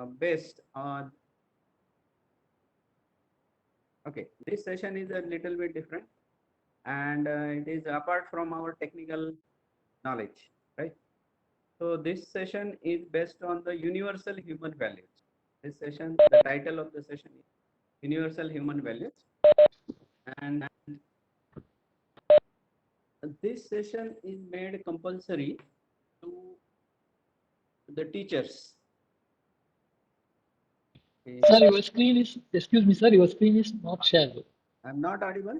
based on, okay, this session is a little bit different, and it is apart from our technical knowledge, right? So this session is based on the universal human values. This session, the title of the session is Universal Human Values, and this session is made compulsory to the teachers. Okay. Sir, your screen is, excuse me, sir, your screen is not shared. I'm not audible.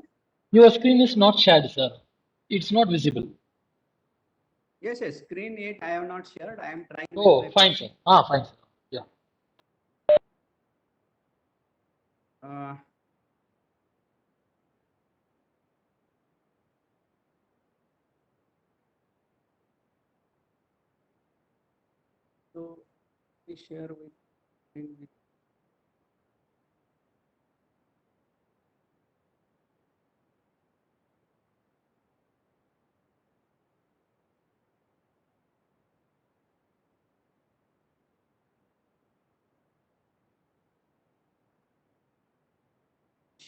Your screen is not shared, sir. It's not visible. Yes, yes. Screen 8 I have not shared. I am trying with Oh, my fine, sir. Ah, fine, sir. Yeah. uh, so we share with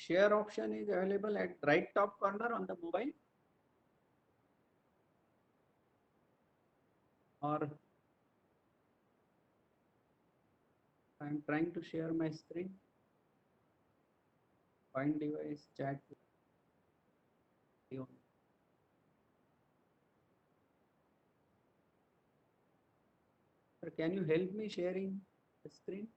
share option is available at right top corner on the mobile, or I'm trying to share my screen. Find device, chat. Sir, can you help me sharing the screen?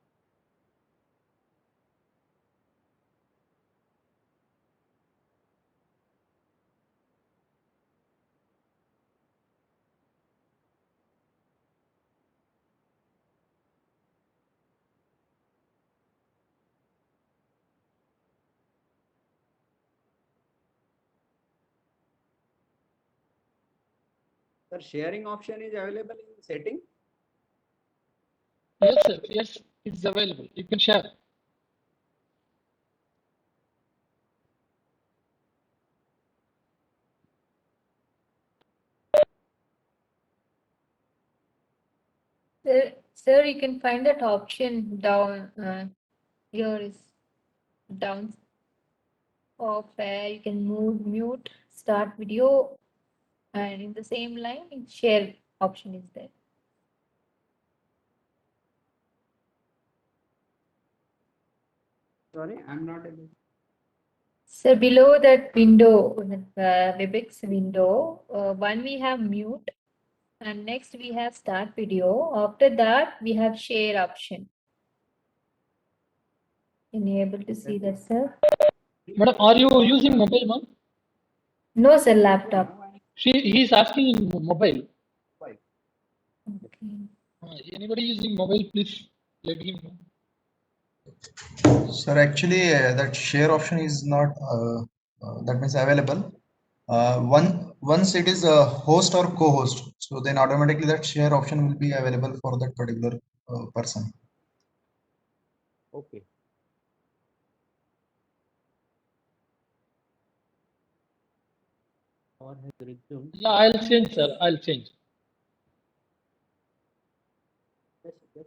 Sir, sharing option is available in setting. Yes, sir. Yes, it's available. You can share. Sir, you can find that option down. Here is down of where you can move, mute, start video, and in the same line, share option is there. Sorry, I'm not able. So below that window, WebEx window, one we have mute, and next we have start video. After that, we have share option. Can you able to see that, sir? Madam, are you using mobile, ma'am? No, sir, laptop. He's asking in mobile. Okay. Anybody using mobile, please let him know. Sir, actually, that share option is not that means available. Once it is a host or co-host, so then automatically that share option will be available for that particular person. Okay. Or has resumed. Yeah, I'll change, sir. I'll change. Yes, yes.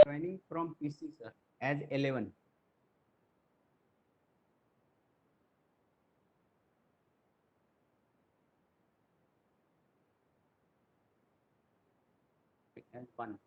Joining from PC, sir, as 11. As 1.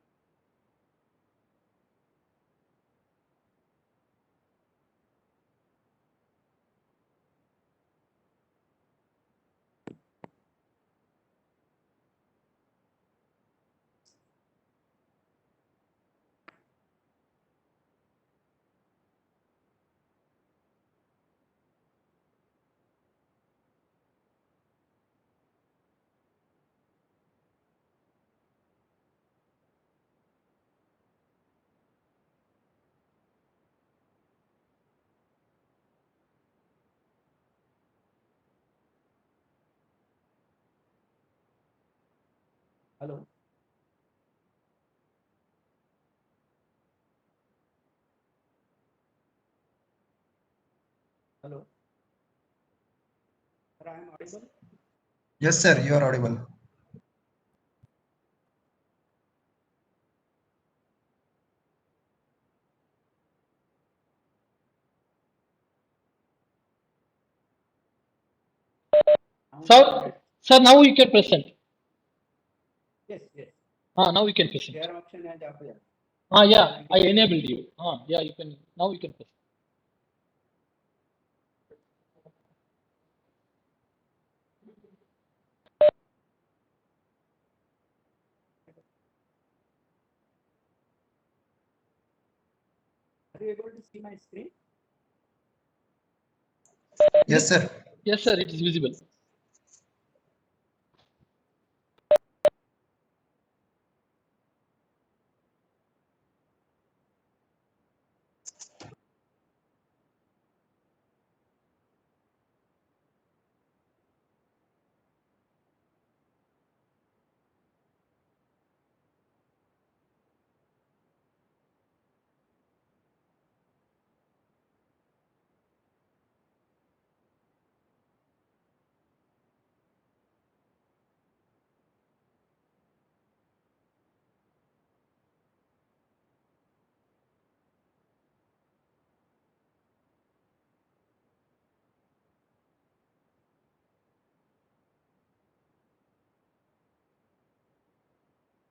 Hello. Hello. Sir, I am audible. Yes, sir, you are audible. Sir, sir, now you can present. Yes, yes. Now you can present. Share option has appeared. Yeah, I enabled you. Yeah, you can. Now you can present. Are you able to see my screen? Yes, sir. Yes, sir, it is visible.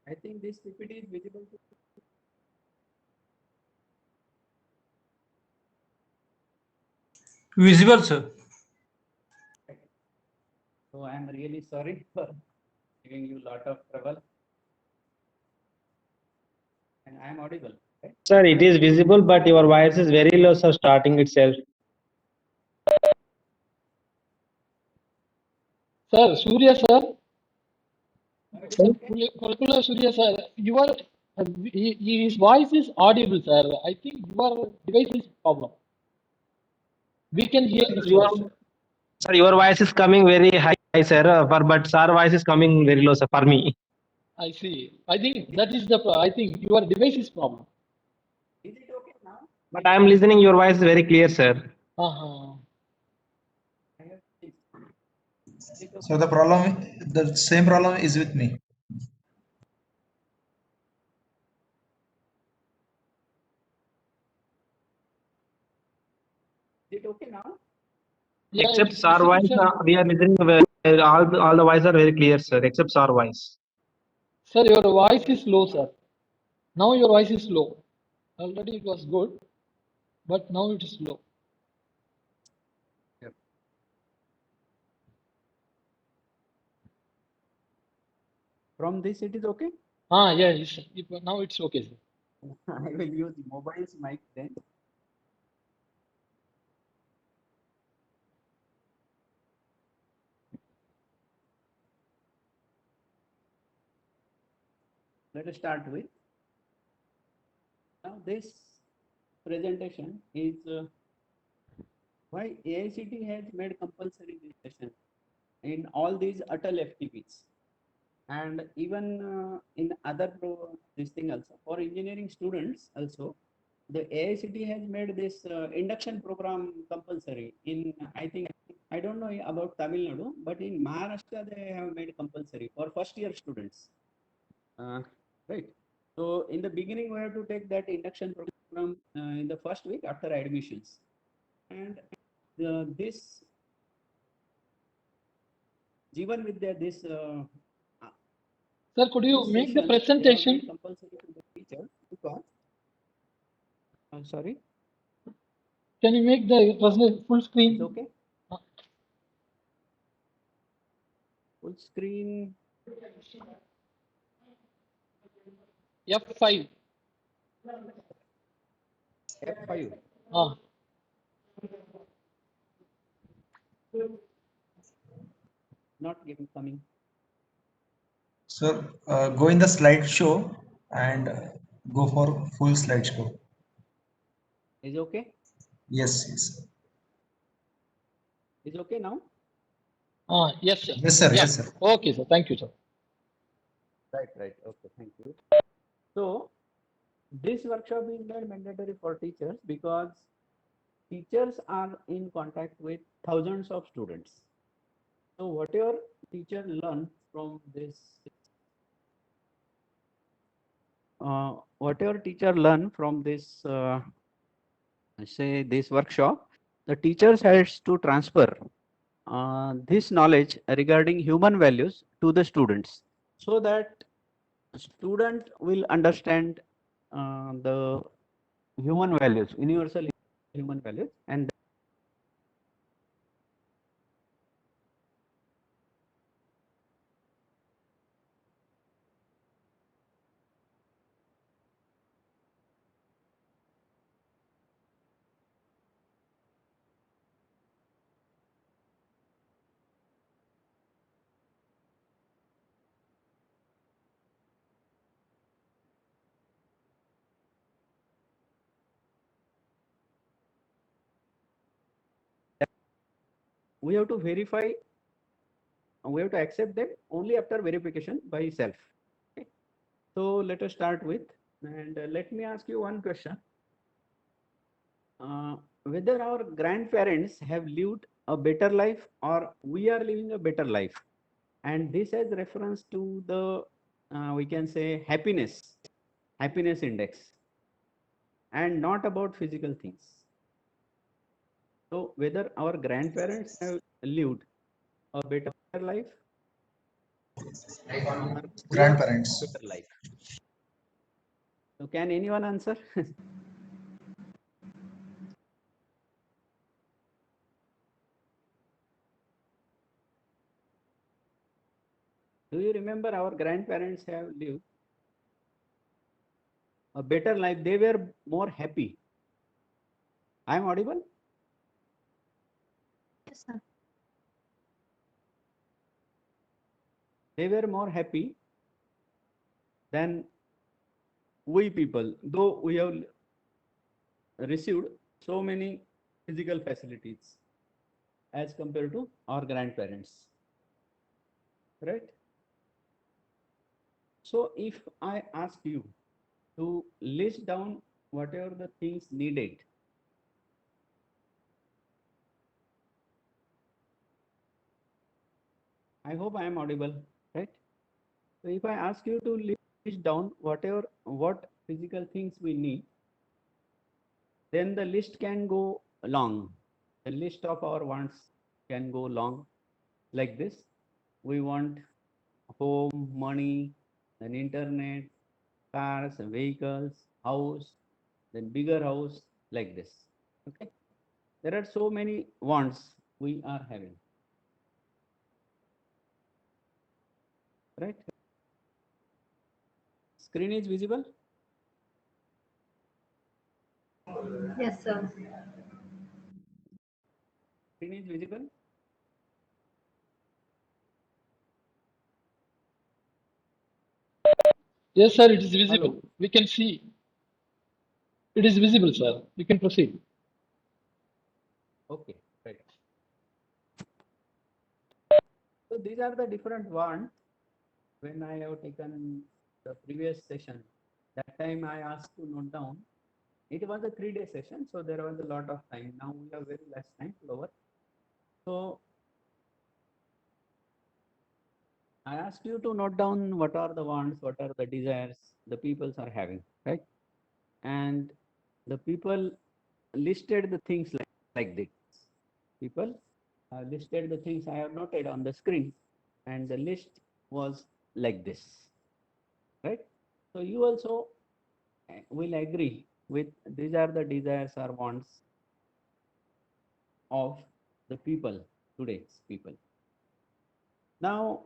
I think this PPT is visible to Visible, sir. so I am really sorry for giving you lot of trouble. And I am audible, right? Sir, it is visible, but your voice is very low, sir, starting itself. Sir, Surya, sir. It is okay. Kalkula Surya, sir. His voice is audible, sir. I think your device is problem. We can hear his Your, voice. sir, your voice is coming very high, sir, but sir voice is coming very low, sir, for me. I see. I think that is I think your device is problem. Is it okay now? But I am listening, your voice is very clear, sir. Uh-huh. I have this. Is it okay? So the same problem is with me. Is it okay now? Yeah, Except it's sir voice, sir. we are listening, all the voice are very clear, sir, except sir voice. Sir, your voice is low, sir. Now your voice is low. Already it was good, but now it is low. Yep. From this it is okay? Yeah, now it's okay, sir. I will use mobile's mic then. Let us start with. Now this presentation is why AICT has made compulsory this session in all these Atal FTPs and even in other this thing also for engineering students also the AICT has made this induction program compulsory in I think I don't know about Tamil Nadu but in Maharashtra they have made compulsory for first year students right. So in the beginning we have to take that induction program in the first week after admissions and this Jeevan Vidya this Sir, could you this make the session they have presentation? made compulsory to the teachers because sorry, Can you make the presentation full screen? it's okay. Full screen. F5. F5. Ah, Not giving coming. So go in the slideshow and go for full slideshow. Is okay? Yes, yes. Is okay now? yes, sir. Yes, sir. Yeah. Yes, sir. Okay, sir. Thank you, sir. Right. Okay, thank you. So this workshop is made mandatory for teachers because teachers are in contact with thousands of students. So whatever teacher learn from this, whatever teacher learn from this, say this workshop, the teachers has to transfer this knowledge regarding human values to the students, so that student will understand the human values, universal human values, and we have to verify, we have to accept them only after verification by self. Okay. So let us start with, and let me ask you one question. Whether our grandparents have lived a better life or we are living a better life, and this has reference to the, we can say, happiness index, and not about physical things. So whether our grandparents have lived a better life or we are Grandparents. better life. So can anyone answer? Do you remember our grandparents have lived a better life? They were more happy. I am audible? Yes, sir. They were more happy than we people, though we have received so many physical facilities as compared to our grandparents. Right? So if I ask you to list down whatever the things needed, I hope I am audible, right? So if I ask you to list down what physical things we need, then the list can go long. The list of our wants can go long like this. We want home, money, then internet, cars, vehicles, house, then bigger house, like this. Okay. There are so many wants we are having. Right? Screen is visible? Yes, sir. Screen is visible? Yes, sir, it is visible. Hello? We can see. It is visible, sir. You can proceed. Okay, right. So these are the different wants. When I have taken the previous session, that time I asked to note down. It was a 3-day session, so there was a lot of time. Now we have very less time, lower. So I asked you to note down what are the wants, what are the desires the peoples are having, right? And the people listed the things like this. People listed the things I have noted on the screen, and the list was like this, right? So you also will agree with these are the desires or wants of the people, today's people. Now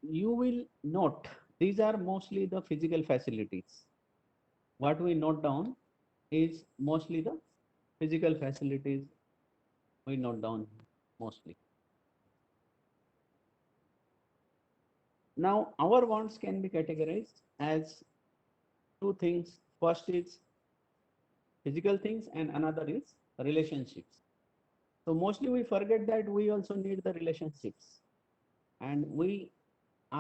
you will note these are mostly the physical facilities. What we note down is mostly the physical facilities we note down mostly. Now our wants can be categorized as two things. First is physical things and another is relationships. So mostly we forget that we also need the relationships, and we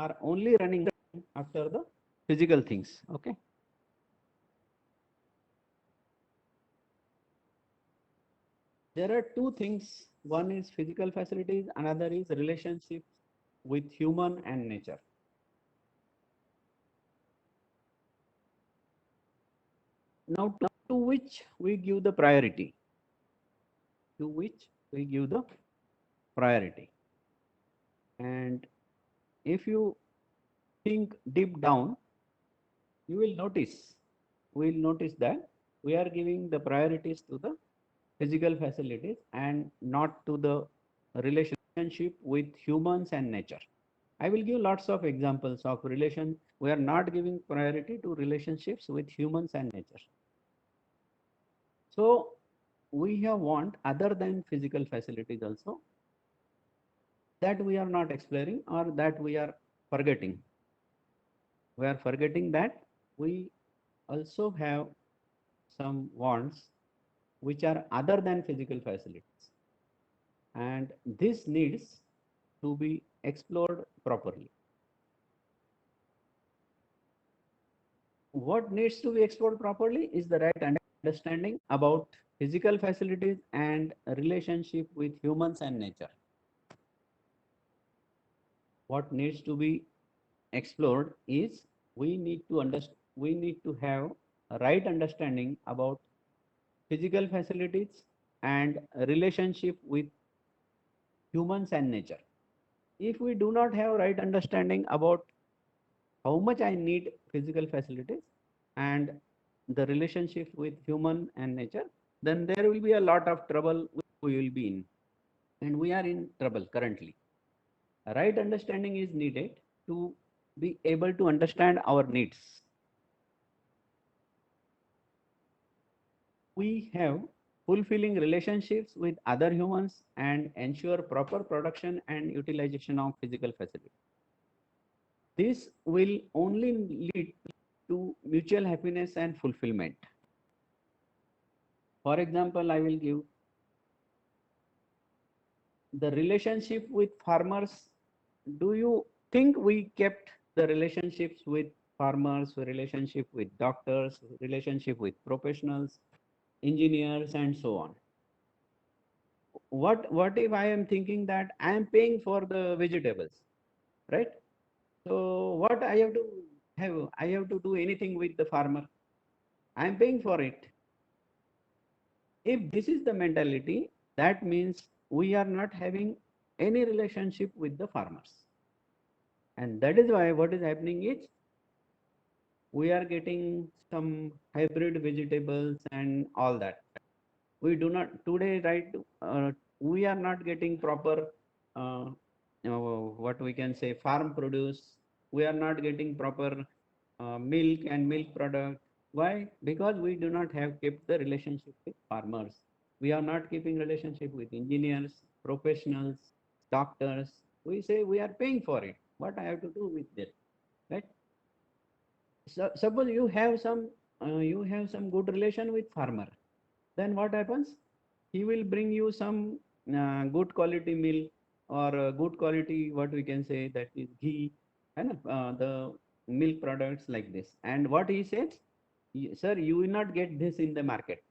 are only running after the physical things. Okay. There are two things. One is physical facilities, another is relationships with human and nature. Now, to which we give the priority. To which we give the priority. And if you think deep down, you will notice, that we are giving the priorities to the physical facilities and not to the relationship with humans and nature. I will give lots of examples of relation. We are not giving priority to relationships with humans and nature. So we have want other than physical facilities also, that we are not exploring or that we are forgetting. We are forgetting that we also have some wants which are other than physical facilities, and this needs to be explored properly. What needs to be explored properly is the right understanding about physical facilities and relationship with humans and nature. What needs to be explored is we need to have a right understanding about physical facilities and relationship with humans and nature. If we do not have right understanding about how much I need physical facilities and the relationship with human and nature, then there will be a lot of trouble we will be in, and we are in trouble currently. A right understanding is needed to be able to understand our needs. We have fulfilling relationships with other humans and ensure proper production and utilization of physical facilities. This will only lead to mutual happiness and fulfillment. For example, I will give the relationship with farmers. Do you think we kept the relationships with farmers, relationship with doctors, relationship with professionals, engineers, and so on? What if I am thinking that I am paying for the vegetables, right? So what I have to have? I have to do anything with the farmer. I am paying for it. If this is the mentality, that means we are not having any relationship with the farmers. And that is why what is happening is we are getting some hybrid vegetables and all that. We do not today, right? We are not getting proper, uh, what we can say, farm produce. We are not getting proper milk and milk product. Why? Because we do not have kept the relationship with farmers. We are not keeping relationship with engineers, professionals, doctors. We say we are paying for it. What I have to do with it, right? So, suppose you have some good relation with farmer, then what happens? He will bring you some good quality milk or good quality, what we can say, that is ghee and the milk products like this. And what he says, sir, you will not get this in the market.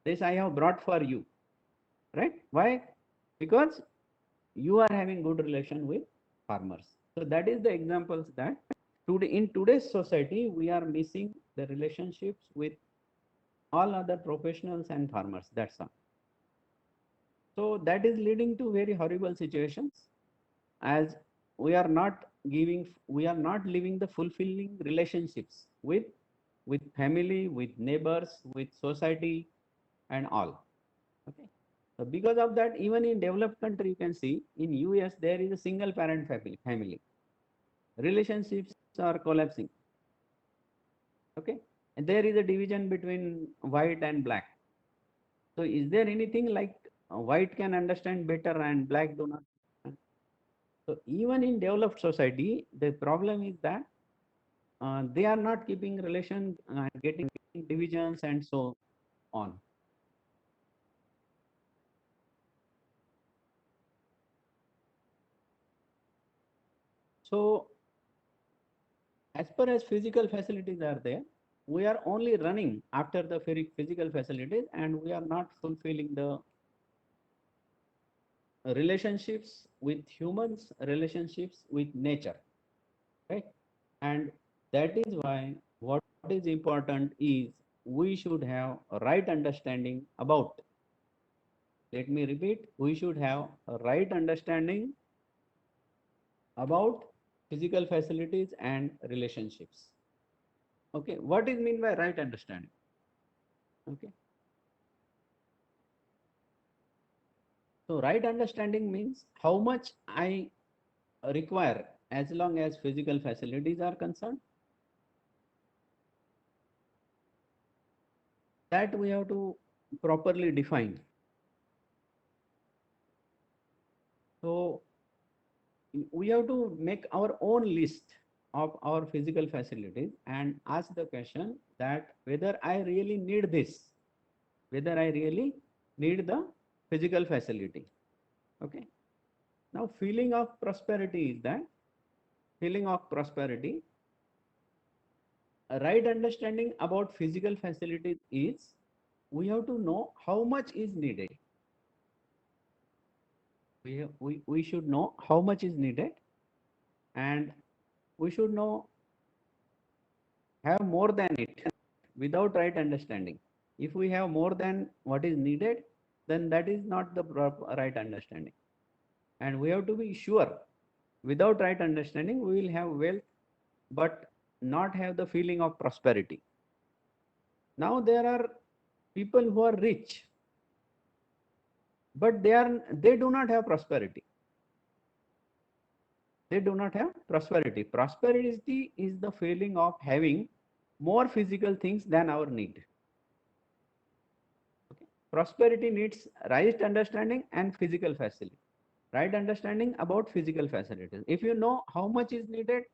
This I have brought for you, right? Why? Because you are having good relation with farmers. So that is the examples that today in today's society we are missing the relationships with all other professionals and farmers. That's all. So that is leading to very horrible situations, as we are not living the fulfilling relationships with family, with neighbors, with society, and all. Okay. So because of that, even in developed country, you can see in US there is a single parent family. Relationships are collapsing. Okay. And there is a division between white and black. So is there anything like white can understand better and black do not? So even in developed society, the problem is that they are not keeping relation, getting divisions and so on. So as far as physical facilities are there, we are only running after the physical facilities, and we are not fulfilling the relationships with humans, relationships with nature, right? And that is why what is important is we should have a right understanding about, let me repeat, we should have a right understanding about physical facilities and relationships. Okay, what is mean by right understanding? Okay, so right understanding means how much I require as long as physical facilities are concerned, that we have to properly define. So we have to make our own list of our physical facilities and ask the question that whether I really need this, whether I really need the physical facility. Okay. Now, feeling of prosperity is that feeling of prosperity. A right understanding about physical facilities is we have to know how much is needed. We should know how much is needed, and we should know have more than it without right understanding. If we have more than what is needed, then that is not the right understanding. And we have to be sure without right understanding, we will have wealth, but not have the feeling of prosperity. Now there are people who are rich, but they do not have prosperity. They do not have prosperity. Prosperity is the feeling of having more physical things than our need. Okay. Prosperity needs right understanding and physical facility. Right understanding about physical facilities. If you know how much is needed,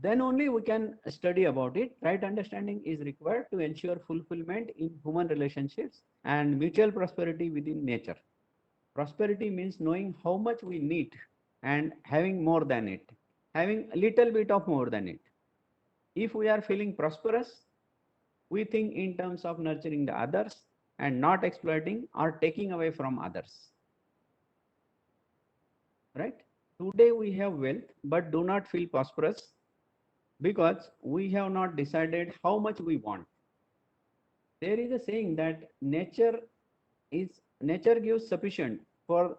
then only we can study about it. Right understanding is required to ensure fulfillment in human relationships and mutual prosperity within nature. Prosperity means knowing how much we need and having more than it, having a little bit of more than it. If we are feeling prosperous, we think in terms of nurturing the others and not exploiting or taking away from others. Right? Today we have wealth but do not feel prosperous because we have not decided how much we want. There is a saying that nature gives sufficient for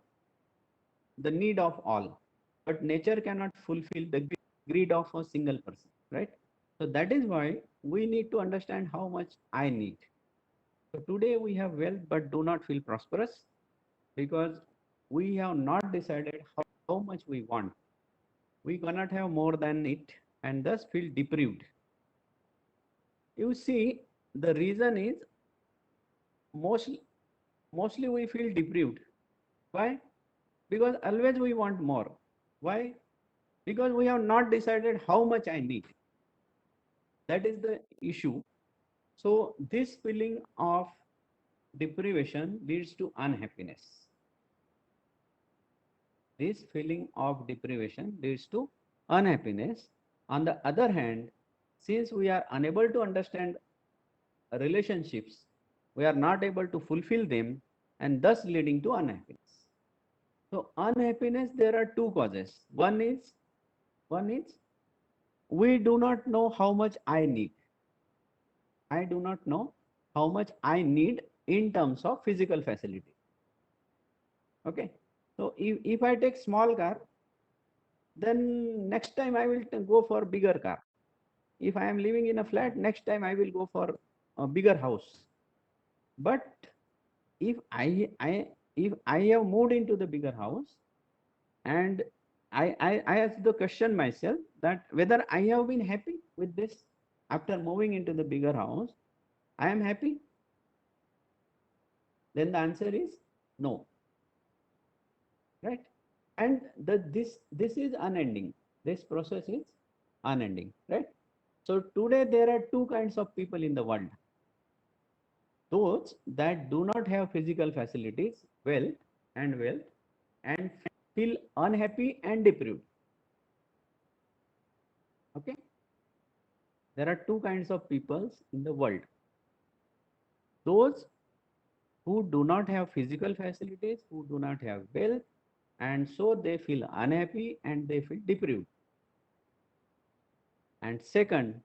the need of all, but nature cannot fulfill the greed of a single person, right? So that is why we need to understand how much I need. So today we have wealth but do not feel prosperous because we have not decided how much we want. We cannot have more than it and thus feel deprived. You see, the reason is mostly we feel deprived. Why? Because always we want more. Why? Because we have not decided how much I need. That is the issue. So this feeling of deprivation leads to unhappiness. This feeling of deprivation leads to unhappiness. On the other hand, since we are unable to understand relationships, we are not able to fulfill them and thus leading to unhappiness. So unhappiness, there are two causes. One is we do not know how much I need. I do not know how much I need in terms of physical facility. Okay. So if I take small car, then next time I will go for bigger car. If I am living in a flat, next time I will go for a bigger house. But if I have moved into the bigger house and I ask the question myself that whether I have been happy with this after moving into the bigger house, I am happy. Then the answer is no. Right? And this is unending. This process is unending. Right? So today there are two kinds of people in the world. Those that do not have physical facilities, wealth and feel unhappy and deprived. Okay. There are two kinds of peoples in the world. Those who do not have physical facilities, who do not have wealth, and so they feel unhappy and they feel deprived. And second,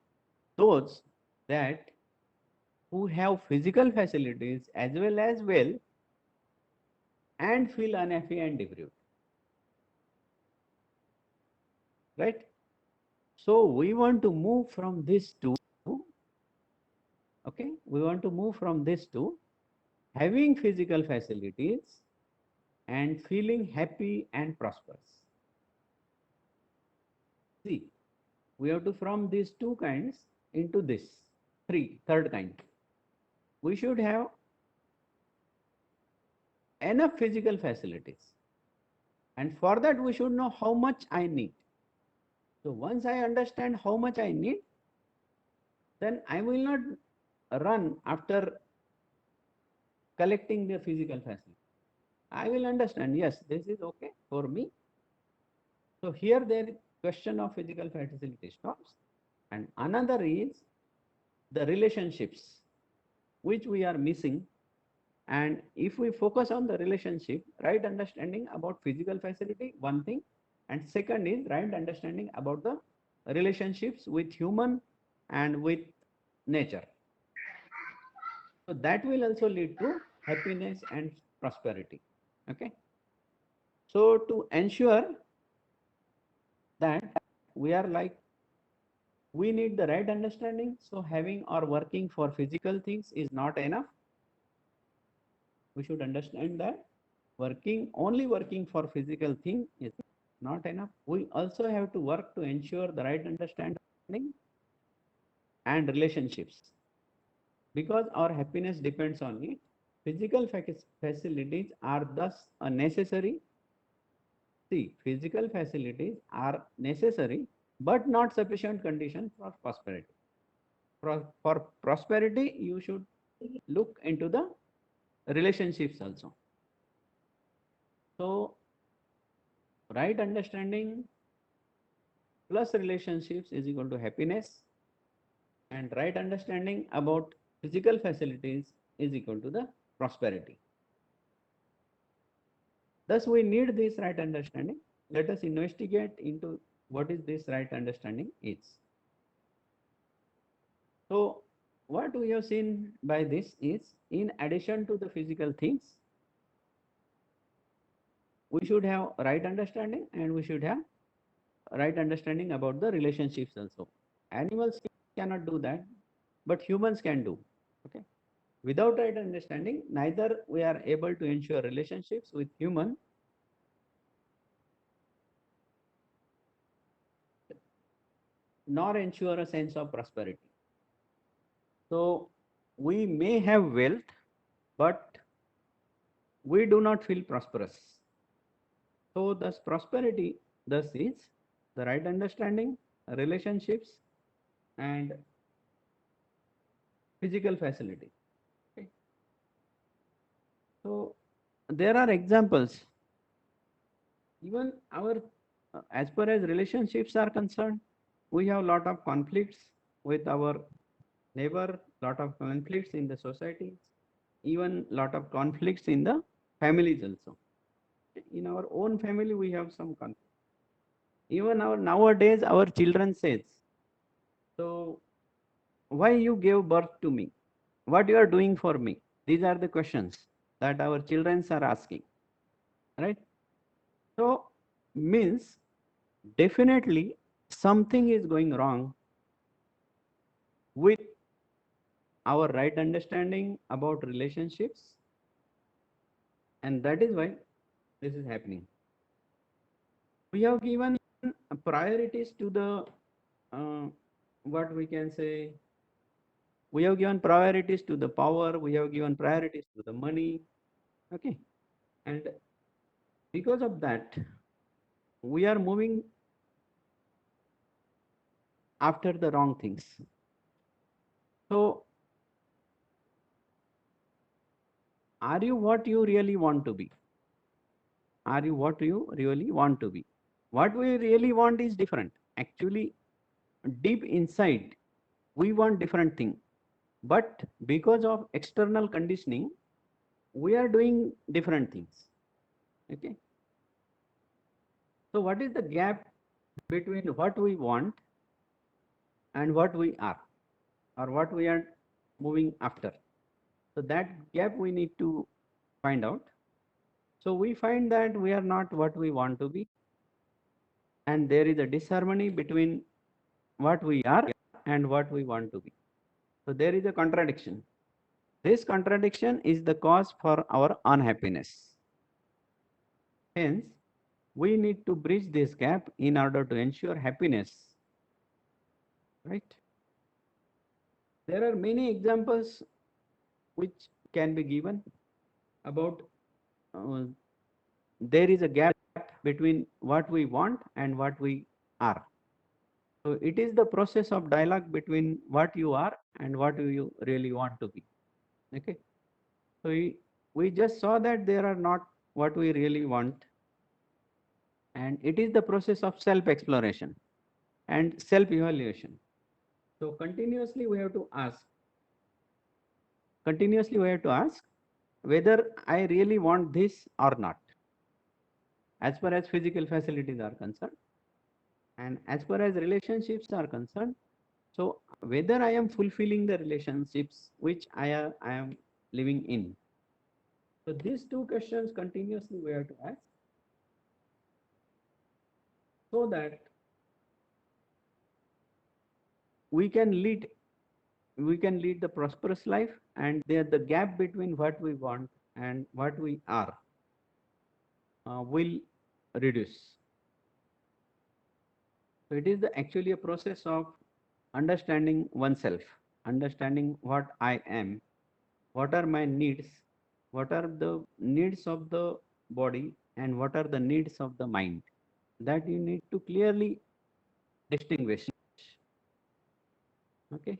those that who have physical facilities as well as wealth and feel unhappy and deprived. Right? So we want to move from this to, okay, we want to move from this to having physical facilities and feeling happy and prosperous. See, we have to from these two kinds into this third kind. We should have enough physical facilities, and for that we should know how much I need. So once I understand how much I need, then I will not run after collecting the physical facility. I will understand, yes, this is okay for me. So here the question of physical facility stops. And another is the relationships which we are missing. And if we focus on the relationship, right understanding about physical facility, one thing, and second is right understanding about the relationships with human and with nature. So that will also lead to happiness and prosperity. Okay. So to ensure that we are like, we need the right understanding. So having or working for physical things is not enough. We should understand that only working for physical thing is not enough. We also have to work to ensure the right understanding and relationships, because our happiness depends on it. Physical facilities are thus a necessary. See, physical facilities are necessary, but not sufficient condition for prosperity. For prosperity, you should look into the relationships also. So, right understanding plus relationships is equal to happiness, and right understanding about physical facilities is equal to the prosperity. Thus, we need this right understanding. Let us investigate into what is this right understanding is. So, what we have seen by this is, in addition to the physical things, we should have right understanding, and we should have right understanding about the relationships also. Animals cannot do that, but humans can do. Okay. Without right understanding, neither we are able to ensure relationships with human nor ensure a sense of prosperity. So we may have wealth, but we do not feel prosperous. So thus prosperity thus is the right understanding, relationships, and physical facility. Okay. So there are examples. Even our, as far as relationships are concerned, we have a lot of conflicts with our neighbor, lot of conflicts in the society, even lot of conflicts in the families also. In our own family, we have some conflict. Even nowadays, our children says, so why you gave birth to me? What you are doing for me? These are the questions that our children are asking, right? So means definitely something is going wrong with our right understanding about relationships, and that is why this is happening. We have given priorities to the what we can say, we have given priorities to the power, we have given priorities to the money. Okay. And because of that, we are moving after the wrong things. So are you what you really want to be? Are you what you really want to be? What we really want is different. Actually, deep inside, we want different thing. But because of external conditioning, we are doing different things. Okay. So what is the gap between what we want and what we are, or what we are moving after? So that gap we need to find out. So we find that we are not what we want to be, and there is a disharmony between what we are and what we want to be. So there is a contradiction. This contradiction is the cause for our unhappiness. Hence, we need to bridge this gap in order to ensure happiness. Right? There are many examples which can be given about there is a gap between what we want and what we are. So it is the process of dialogue between what you are and what you really want to be. Okay. So we just saw that there are not what we really want. And it is the process of self-exploration and self-evaluation. So continuously we have to ask whether I really want this or not, as far as physical facilities are concerned, and as far as relationships are concerned. So whether I am fulfilling the relationships which I am living in. So these two questions continuously we have to ask, so that we can lead the prosperous life, and the gap between what we want and what we are will reduce. So it is actually a process of understanding oneself, understanding what I am, what are my needs, what are the needs of the body, and what are the needs of the mind. That you need to clearly distinguish. Okay.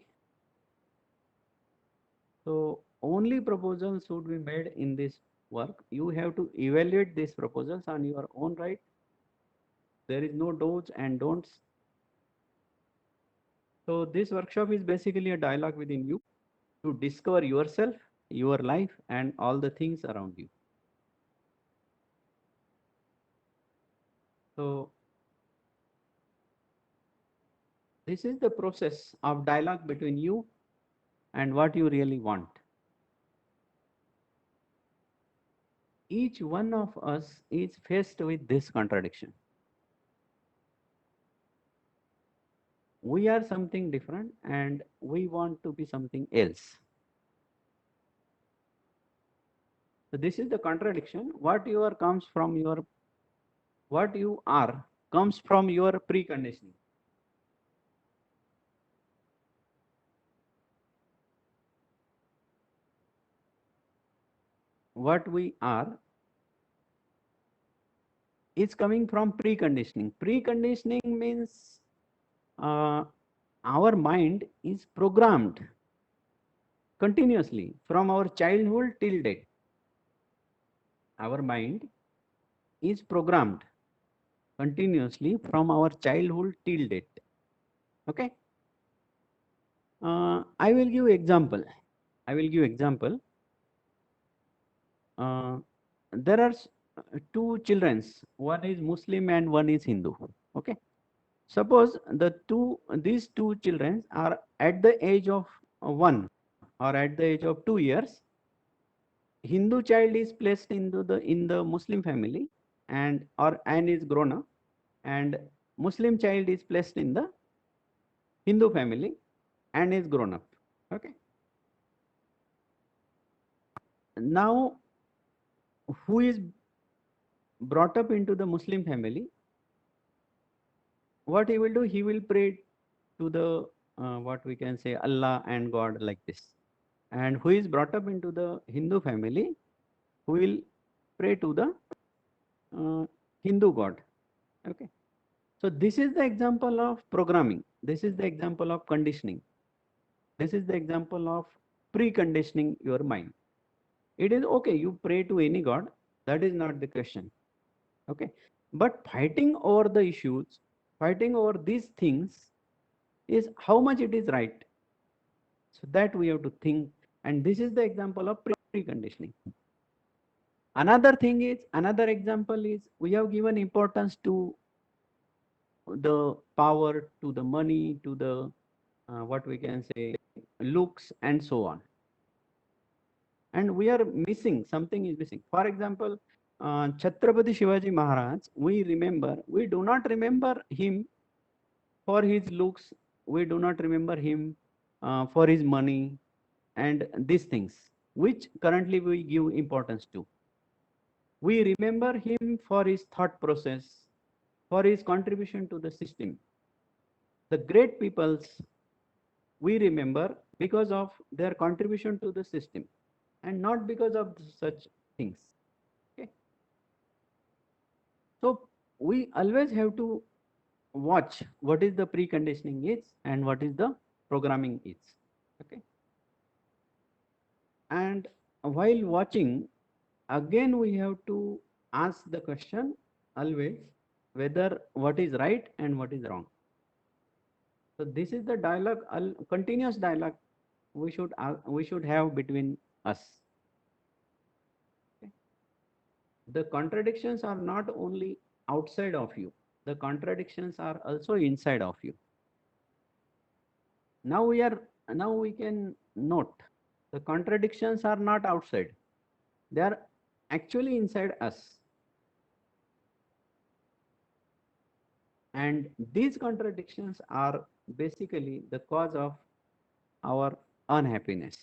So only proposals should be made in this work. You have to evaluate these proposals on your own right. There is no do's and don'ts. So this workshop is basically a dialogue within you to discover yourself, your life, and all the things around you. So this is the process of dialogue between you and what you really want. Each one of us is faced with this contradiction. We are something different and we want to be something else. So this is the contradiction. What you are comes from your, what you are comes from your preconditioning. What we are is coming from preconditioning. Preconditioning means our mind is programmed continuously from our childhood till date. Our mind is programmed continuously from our childhood till date. Okay. I will give example. There are two children. One is Muslim and one is Hindu. Okay. Suppose these two children are at the age of 1 or at the age of 2 years. Hindu child is placed into in the Muslim family and is grown up, and Muslim child is placed in the Hindu family and is grown up. Okay. Now, who is brought up into the Muslim family, what he will do, he will pray to the what we can say Allah and God like this. And who is brought up into the Hindu family, who will pray to the Hindu God. Okay. So this is the example of programming. This is the example of conditioning. This is the example of preconditioning your mind. It is okay, you pray to any God, that is not the question. Okay. But fighting over the issues, fighting over these things is how much it is right. So that we have to think, and this is the example of preconditioning. Another thing is, another example is, we have given importance to the power, to the money, to the what we can say, looks, and so on. And we are missing, something is missing. For example, Chhatrapati Shivaji Maharaj, we do not remember him for his looks, we do not remember him for his money, and these things, which currently we give importance to. We remember him for his thought process, for his contribution to the system. The great peoples we remember because of their contribution to the system, and not because of such things. Okay. So we always have to watch what is the preconditioning is and what is the programming is. Okay. And while watching, again we have to ask the question always whether what is right and what is wrong. So this is the dialogue, continuous dialogue we should have between us. Okay. The contradictions are not only outside of you, the contradictions are also inside of you. Now we can note the contradictions are not outside, they are actually inside us. And these contradictions are basically the cause of our unhappiness.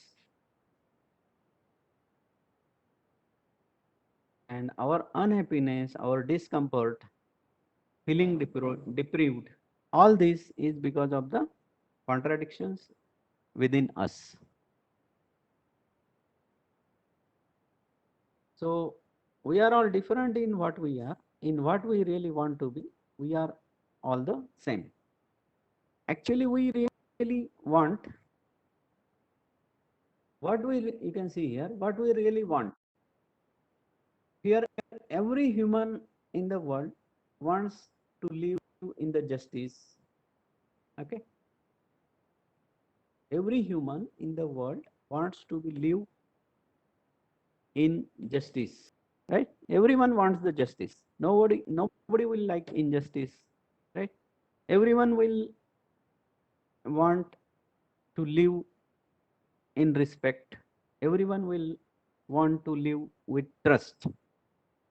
And our unhappiness, our discomfort, feeling deprived, all this is because of the contradictions within us. So we are all different in what we are, in what we really want to be, we are all the same. Actually, we really want you can see here, what we really want. Here, every human in the world wants to live in the justice. Okay. Every human in the world wants to live in justice, right? Everyone wants the justice. Nobody will like injustice, right? Everyone will want to live in respect. Everyone will want to live with trust.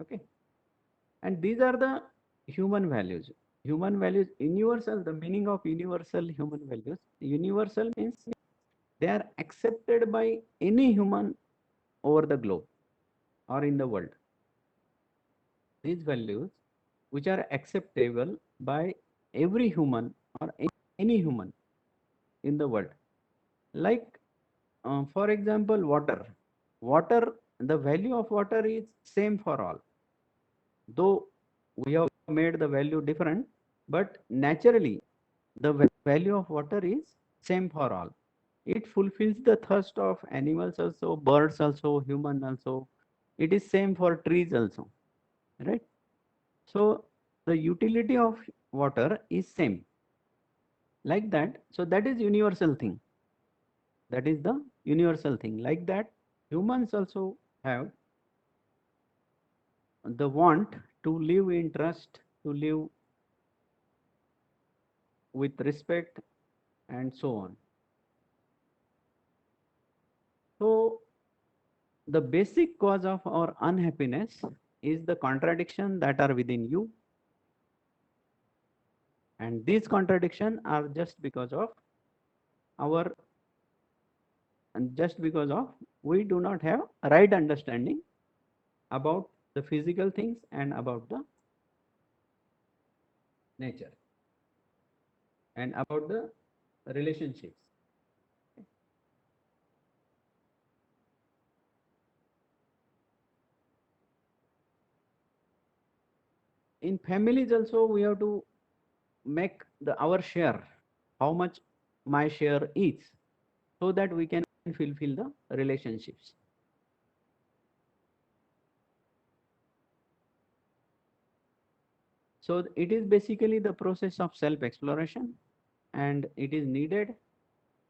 Okay. And these are the human values. Human values, universal, the meaning of universal human values. Universal means they are accepted by any human over the globe or in the world. These values, which are acceptable by every human or any human in the world. Like, for example, water. Water, the value of water is same for all. Though we have made the value different, but naturally the value of water is same for all. It fulfills the thirst of animals also, birds also, human also. It is same for trees also, right? So the utility of water is same, like that. So that is universal thing. That is the universal thing. Like that, humans also have the want to live in trust, to live with respect, and so on. So the basic cause of our unhappiness is the contradiction that are within you, and these contradictions are just because of we do not have right understanding about the physical things and about the nature and about the relationships. In families also, we have to make our share, how much my share is, so that we can fulfill the relationships. So it is basically the process of self exploration, and it is needed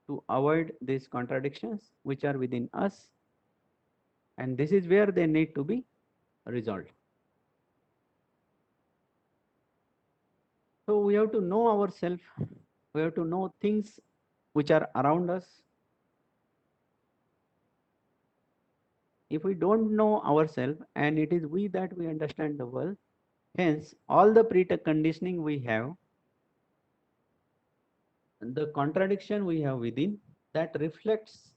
to avoid these contradictions which are within us, and this is where they need to be resolved. So we have to know ourselves, we have to know things which are around us. If we don't know ourselves, and it is we that we understand the world, hence all the preconditioning we have, the contradiction we have within, that reflects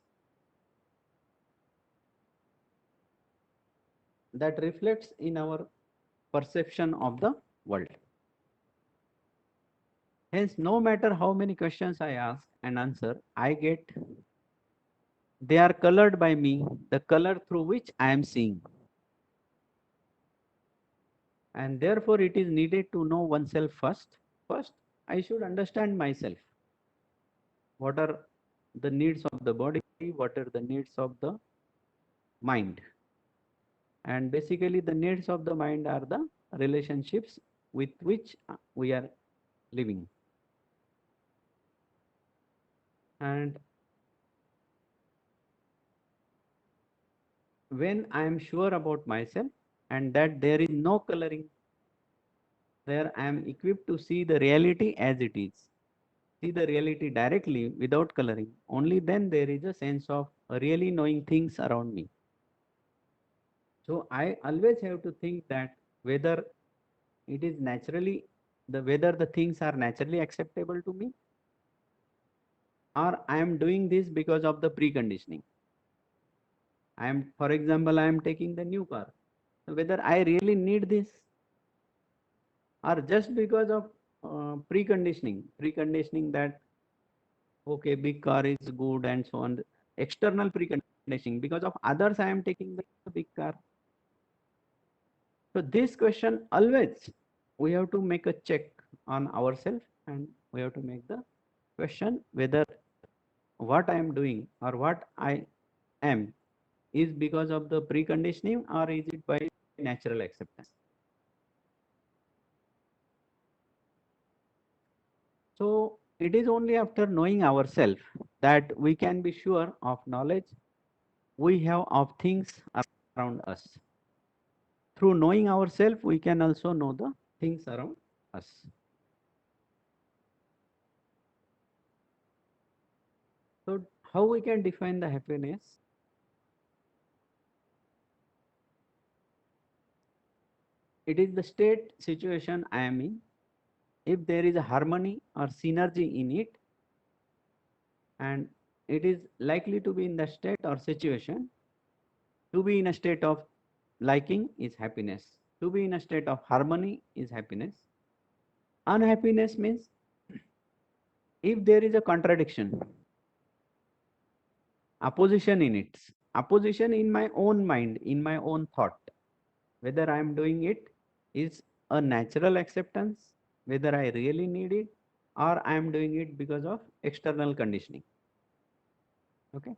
in our perception of the world. Hence, no matter how many questions I ask and answer, I get, they are colored by me, the color through which I am seeing. And therefore, it is needed to know oneself first. First, I should understand myself. What are the needs of the body? What are the needs of the mind? And basically, the needs of the mind are the relationships with which we are living. And when I am sure about myself and that there is no coloring, where I am equipped to see the reality as it is, see the reality directly without coloring, only then there is a sense of really knowing things around me. So I always have to think that whether it is naturally, whether the things are naturally acceptable to me, or I am doing this because of the preconditioning. For example, I am taking the new car. Whether I really need this, or just because of preconditioning that, okay, big car is good and so on, external preconditioning, because of others I am taking the big car. So this question, always we have to make a check on ourselves, and we have to make the question whether what I am doing or what I am is because of the preconditioning, or is it by natural acceptance. So it is only after knowing ourselves that we can be sure of knowledge we have of things around us. Through knowing ourselves, we can also know the things around us. So how we can define the happiness? It is the state situation I am in. If there is a harmony or synergy in it, and it is likely to be in the state or situation. To be in a state of liking is happiness. To be in a state of harmony is happiness. Unhappiness means if there is a contradiction, opposition in it, opposition in my own mind, in my own thought, whether I am doing it is a natural acceptance, whether I really need it, or I am doing it because of external conditioning. Okay,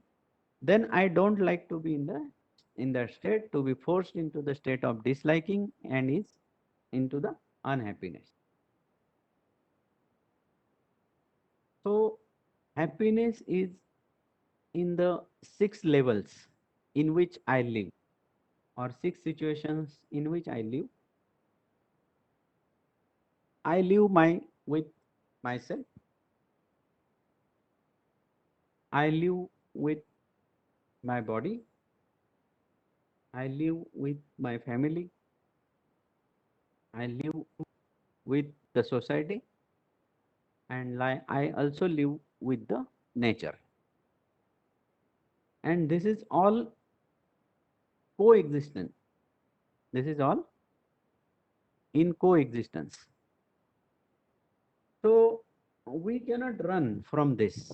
then I don't like to be in that state, to be forced into the state of disliking and is into the unhappiness. So happiness is in the 6 levels in which I live, or 6 situations in which I live. I live with myself. I live with my body. I live with my family. I live with the society, and I also live with the nature. And this is all coexistence. This is all in coexistence. So we cannot run from this.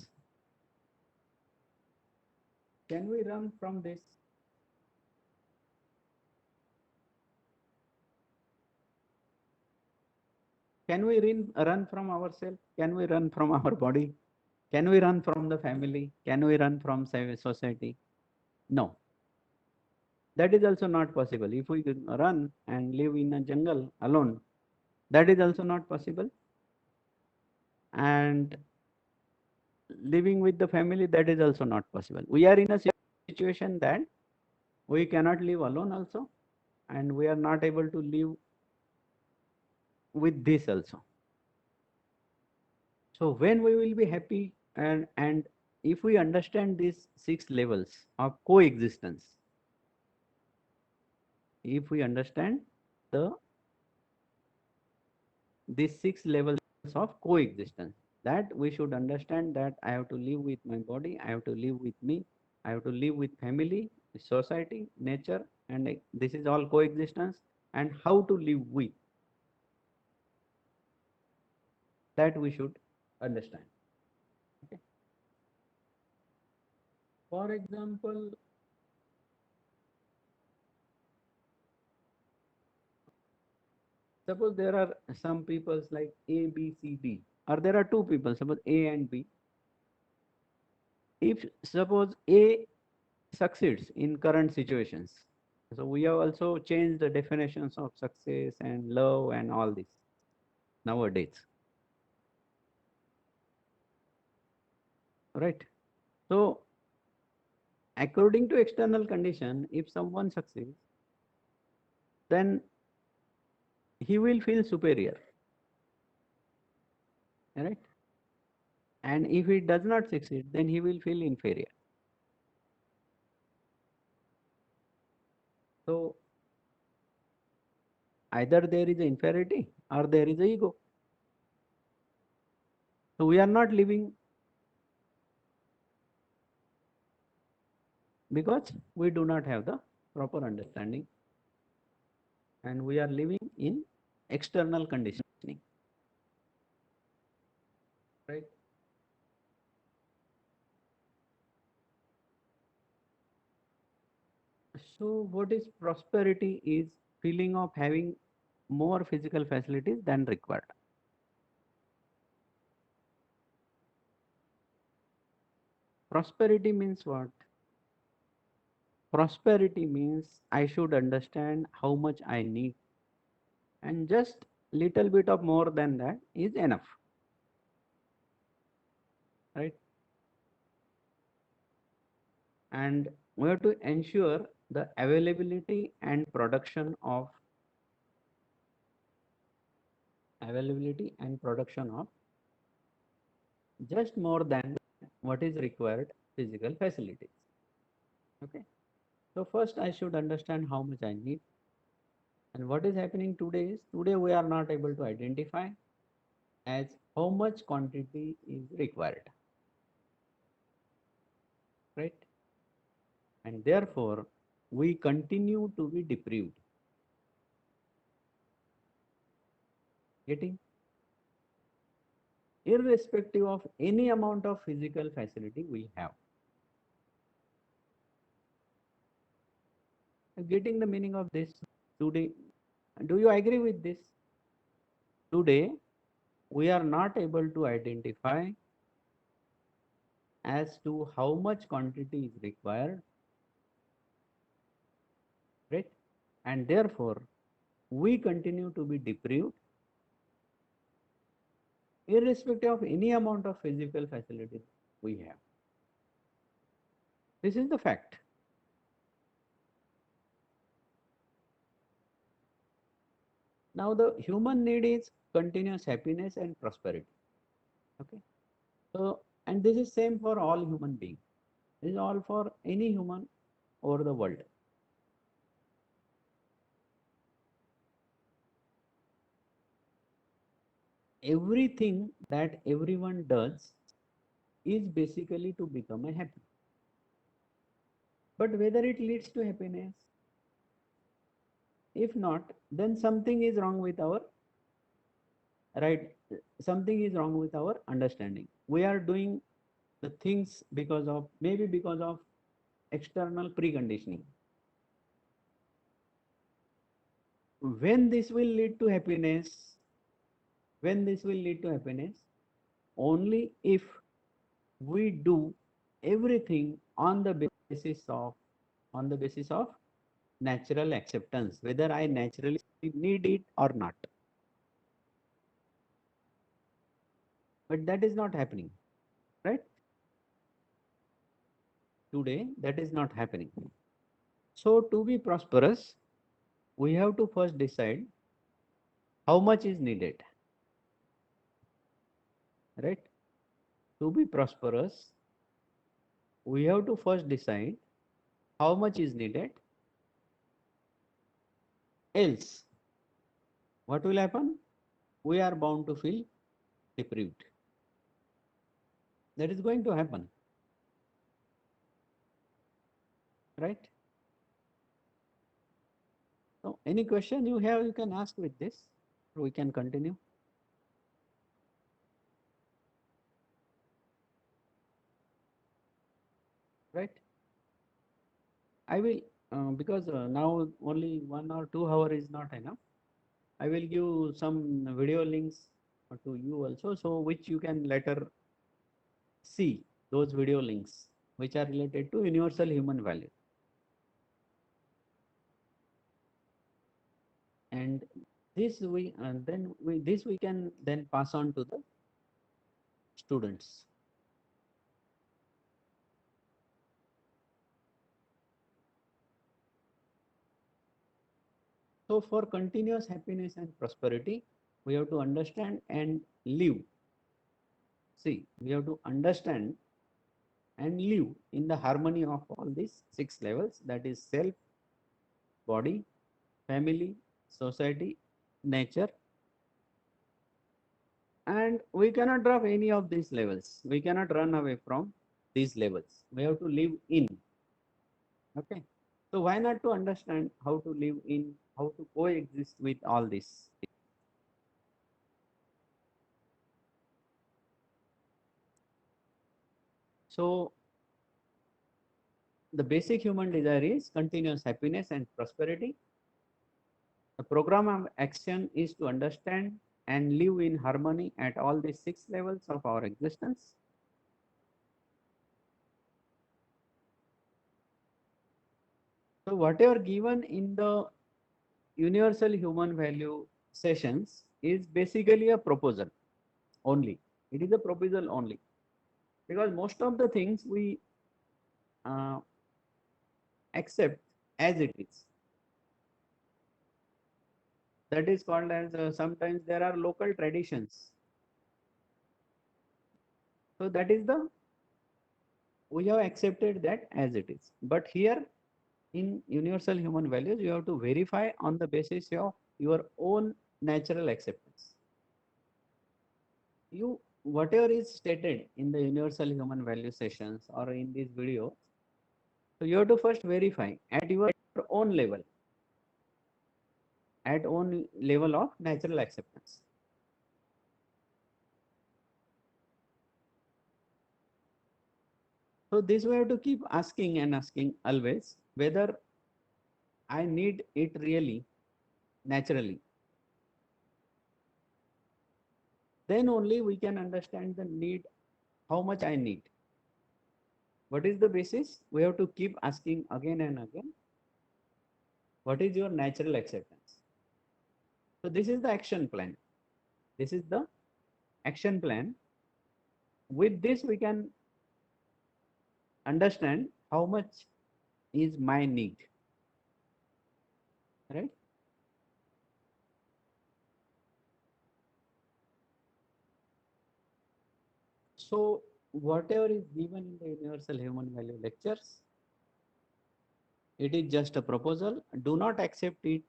Can we run from this? Can we run from ourselves? Can we run from our body? Can we run from the family? Can we run from society? No. That is also not possible. If we run and live in a jungle alone, that is also not possible. And living with the family, that is also not possible. We are in a situation that we cannot live alone also, and we are not able to live with this also. So when we will be happy, and if we understand these 6 levels of coexistence, if we understand these 6 levels of coexistence, that we should understand that I have to live with my body, I have to live with me, I have to live with family, society, nature, and this is all coexistence, and how to live with, that we should understand. Okay. For example, suppose there are some peoples like A, B, C, D, or there are 2 people, suppose A and B. If suppose A succeeds in current situations, so we have also changed the definitions of success and love and all this nowadays, right? So according to external condition, if someone succeeds, then he will feel superior, right? And if he does not succeed, then he will feel inferior. So either there is a inferiority or there is a ego. So we are not living because we do not have the proper understanding, and we are living in external conditioning, right? So what is prosperity is feeling of having more physical facilities than required. Prosperity means what? Prosperity means I should understand how much I need, and just little bit of more than that is enough, right? And we have to ensure the availability and production of just more than what is required physical facilities. Okay. So first I should understand how much I need. And what is happening today is, today we are not able to identify as how much quantity is required, right? And therefore we continue to be deprived. Getting? Irrespective of any amount of physical facility we have. Getting the meaning of this today? Do you agree with this? Today we are not able to identify as to how much quantity is required, right? And therefore we continue to be deprived irrespective of any amount of physical facility we have. This is the fact. Now the human need is continuous happiness and prosperity. Okay. So, and this is same for all human beings. This is all for any human over the world. Everything that everyone does is basically to become a happy. But whether it leads to happiness, if not, then something is wrong with our, right? Something is wrong with our understanding. We are doing the things because of, maybe because of external preconditioning. When this will lead to happiness, only if we do everything on the basis of natural acceptance, whether I naturally need it or not. But that is not happening, right? today, that is not happening. So to be prosperous, we have to first decide how much is needed, right? To be prosperous, we have to first decide how much is needed. Else, what will happen? We are bound to feel deprived. That is going to happen, right? So any question you have, you can ask with this. We can continue. Right? I will, because now only 1 or 2 hour is not enough. I will give some video links to you also, so which you can later see those video links which are related to universal human value. And this we this we can then pass on to the students. So for continuous happiness and prosperity, we have to understand and live. See, we have to understand and live in the harmony of all these 6 levels, that is self, body, family, society, nature. And we cannot drop any of these levels. We cannot run away from these levels. We have to live in. Okay. So why not to understand how to live in, how to coexist with all this? So the basic human desire is continuous happiness and prosperity. The program of action is to understand and live in harmony at all the 6 levels of our existence. So whatever given in the universal human value sessions is basically a proposal only. It is a proposal only, because most of the things we uh, accept as it is. That is called as sometimes there are local traditions. So that is the, we have accepted that as it is. But here in universal human values, you have to verify on the basis of your own natural acceptance. You, whatever is stated in the universal human value sessions or in this video, so you have to first verify at your own level, at own level of natural acceptance. So this we have to keep asking and asking always whether I need it really naturally. Then only we can understand the need, how much I need. What is the basis? We have to keep asking again and again. What is your natural acceptance? So this is the action plan. This is the action plan. With this, we can understand how much is my need, right? So whatever is given in the universal human value lectures, it is just a proposal. Do not accept it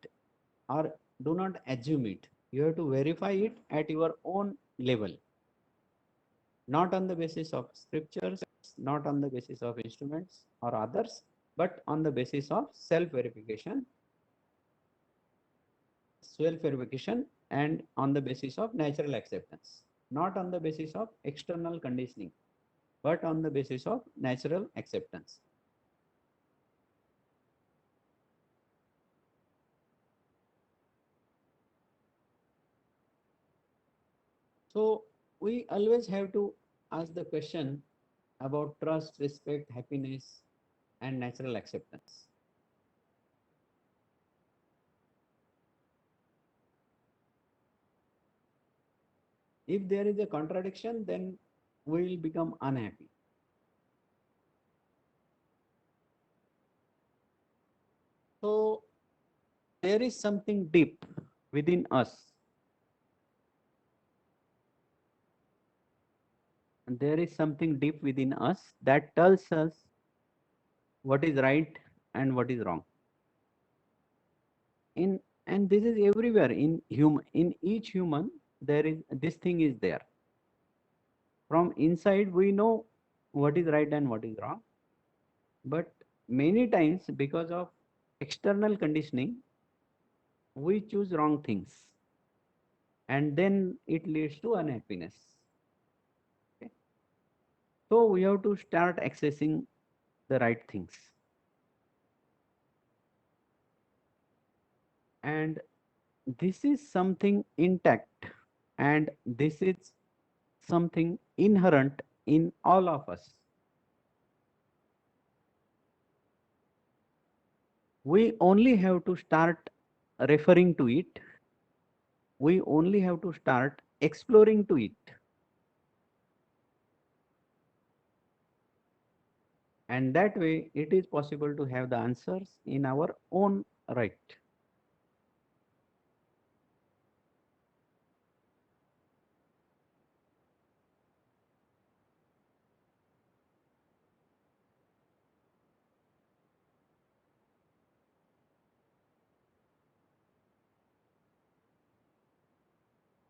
or do not assume it. You have to verify it at your own level, not on the basis of scriptures, not on the basis of instruments or others, but on the basis of self-verification, and on the basis of natural acceptance, not on the basis of external conditioning, but on the basis of natural acceptance. So we always have to ask the question about trust, respect, happiness, and natural acceptance. If there is a contradiction, then we will become unhappy. So there is something deep within us. And there is something deep within us that tells us what is right and what is wrong. And this is everywhere in each human, there is this thing is there. From inside we know what is right and what is wrong, but many times because of external conditioning we choose wrong things, and then it leads to unhappiness. Okay? So we have to start accessing the right things, and this is something intact, and this is something inherent in all of us. We only have to start referring to it. We only have to start exploring to it. And that way it is possible to have the answers in our own right.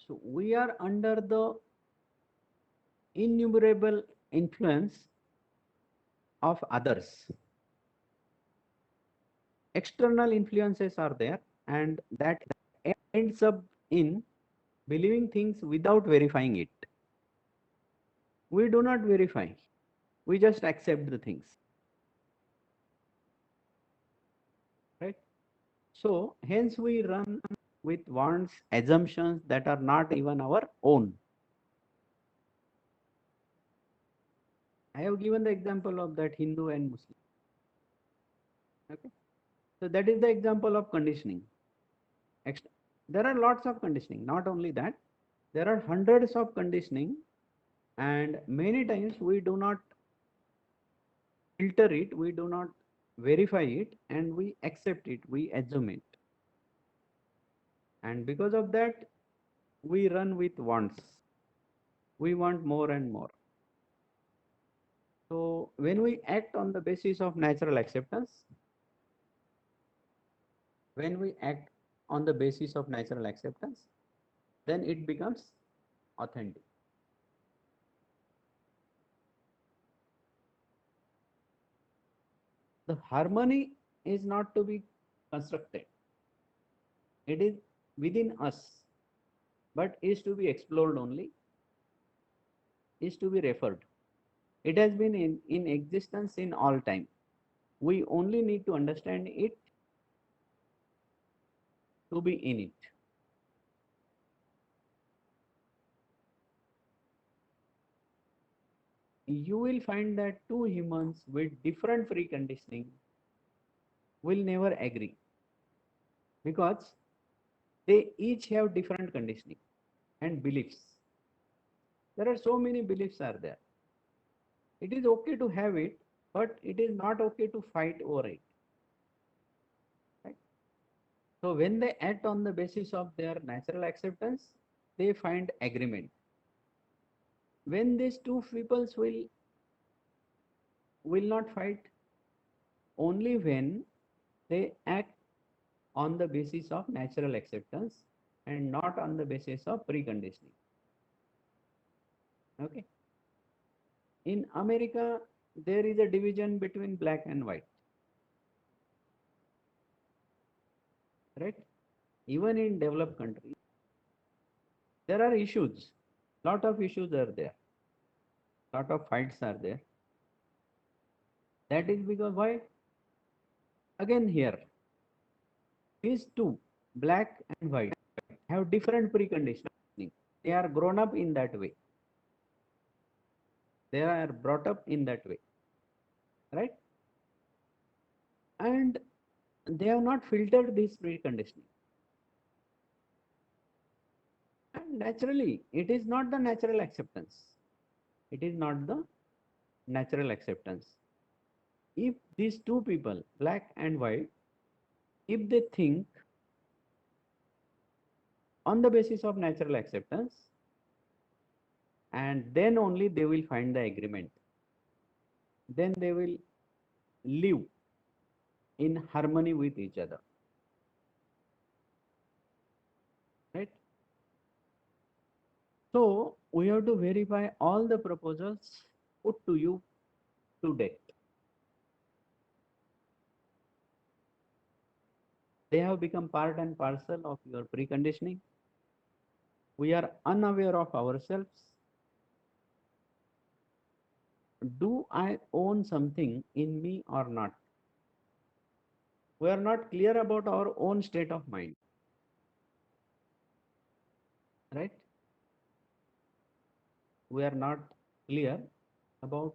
So we are under the innumerable influence of others. External influences are there, and that ends up in believing things without verifying it. We do not verify, we just accept the things, right? So hence we run with wants, assumptions that are not even our own. I have given the example of that Hindu and Muslim. Okay, so that is the example of conditioning. There are lots of conditioning. Not only that, there are hundreds of conditioning, and many times we do not filter it, we do not verify it, and we accept it, we assume it. And because of that, we run with wants. We want more and more. So when we act on the basis of natural acceptance, when we act on the basis of natural acceptance, then it becomes authentic. The harmony is not to be constructed. It is within us, but is to be explored only, is to be referred. It has been in existence in all time. We only need to understand it to be in it. You will find that two humans with different preconditioning will never agree, because they each have different conditioning and beliefs. There are so many beliefs are there. It is okay to have it, but it is not okay to fight over it. Right? So when they act on the basis of their natural acceptance, they find agreement. When these two peoples will not fight, only when they act on the basis of natural acceptance and not on the basis of preconditioning. Okay. In America, there is a division between black and white. Right? Even in developed countries, there are issues. Lot of issues are there. Lot of fights are there. That is because why? Again here, these two, black and white, have different preconditioning. They are grown up in that way. They are brought up in that way. Right? And they have not filtered this preconditioning. And naturally, it is not the natural acceptance. It is not the natural acceptance. If these two people, black and white, if they think on the basis of natural acceptance, and then only they will find the agreement. Then they will live in harmony with each other. Right? So we have to verify all the proposals put to you to date. They have become part and parcel of your preconditioning. We are unaware of ourselves. Do I own something in me or not? We are not clear about our own state of mind. Right? We are not clear about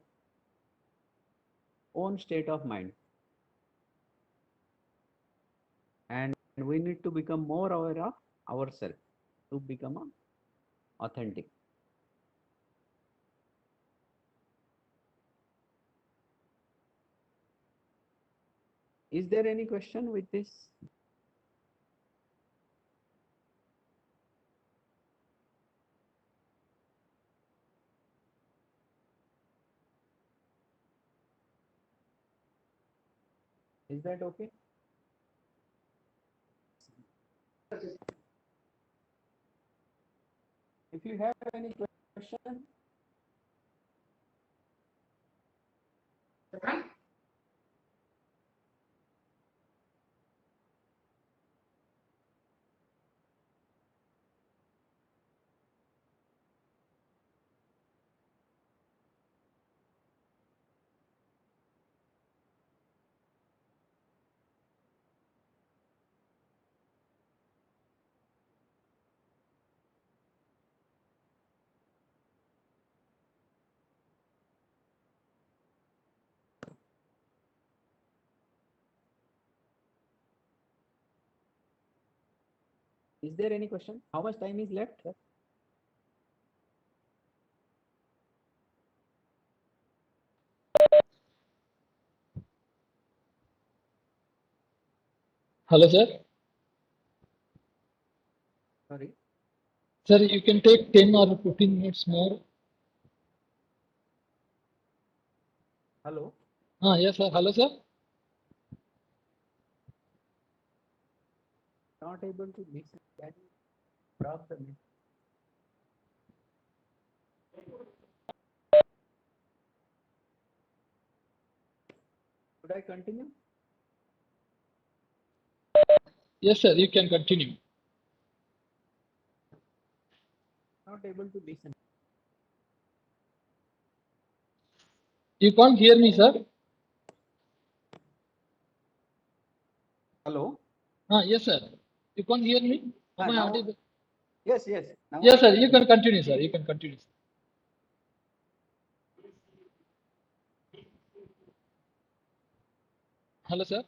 own state of mind. And we need to become more aware of ourselves to become authentic. Is there any question with this? Is that okay? If you have any question, is there any question? How much time is left? Hello, sir. Sorry. Sir, you can take 10 or 15 minutes more. Hello. Yes, sir. Hello, sir. Not able to listen. Can you drop the message? Should I continue? Yes, sir. You can continue. Not able to listen. You can't hear me, sir. Hello. Yes, sir. You can't hear me. Am I Now, audible? yes, yes. Now Yes, I sir. can You can continue, sir. You can continue. Hello, sir.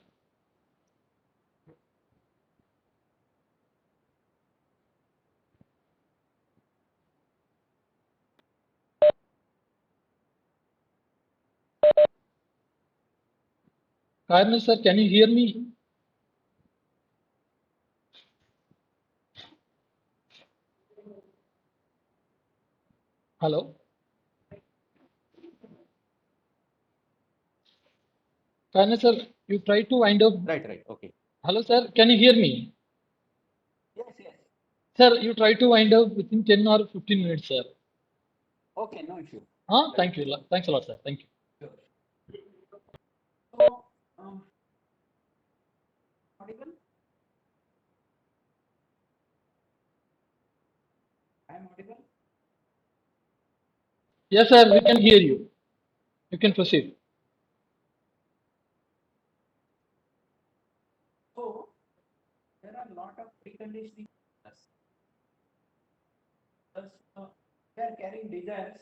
Karna, sir, can you hear me? Hello. Karna, sir, you try to wind up. Right, right. Okay. Hello, sir. Can you hear me? Yes, yes. Sir, you try to wind up within 10 or 15 minutes, sir. Okay, no issue. Thank you. Thanks a lot, sir. Thank you. Sure. So, audible? I am audible? Yes, sir. We can hear you. You can proceed. So, there are a lot of preconditioning. Thus, we are carrying desires,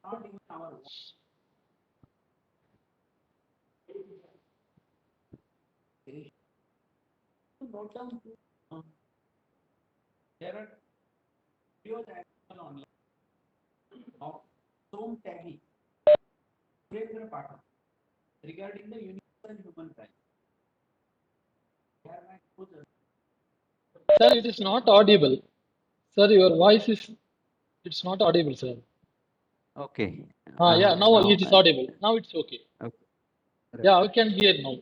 not even our own. To note down, there are videos available online of Tom Taggy, Surendra Pathak, regarding the universal human rights. Sir, it is not audible. Sir, your voice is, it's not audible, sir. Okay. Yeah, now it is audible. Now it's okay. Okay. Yeah, we can hear now.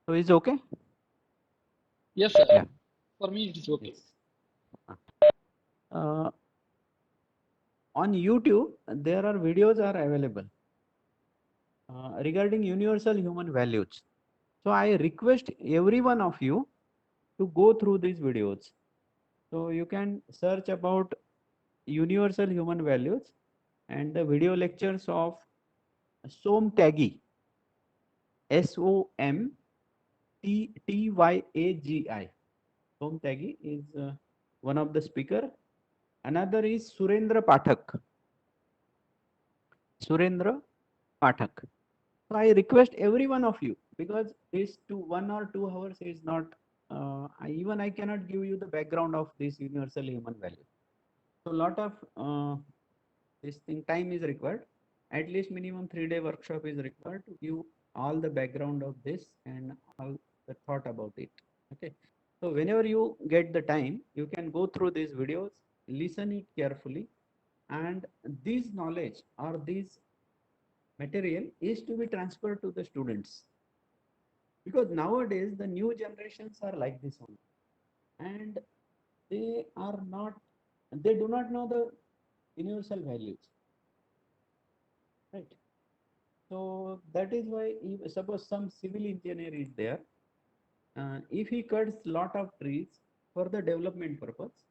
So is okay? Yes, sir. Yeah. For me, it is okay. Yes. On YouTube, there are videos are available regarding universal human values. So I request every one of you to go through these videos. So you can search about universal human values and the video lectures of Som Tyagi, Somtyagi. Som Tyagi is one of the speaker. Another is Surendra Pathak. Surendra Pathak. So I request every one of you, because this 1 or 2 hours is not, I cannot give you the background of this universal human value. So lot of this thing time is required. At least minimum 3-day workshop is required to give all the background of this and all the thought about it. Okay. So whenever you get the time, you can go through these videos, listen it carefully, and this knowledge or this material is to be transferred to the students, because nowadays the new generations are like this only, and they do not know the universal values, right? So that is why, if suppose some civil engineer is there, if he cuts lot of trees for the development purpose,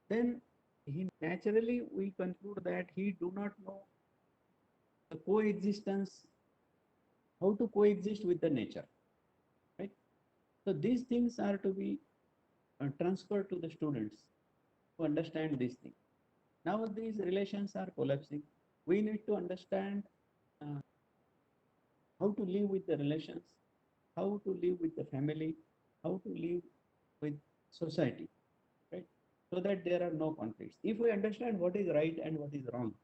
then he naturally will conclude that he do not know the coexistence, how to coexist with the nature, right? So these things are to be transferred to the students to understand these things. Now these relations are collapsing. We need to understand uh, how to live with the relations, how to live with the family, how to live with society, right? So that there are no conflicts. If we understand what is right and what is wrong,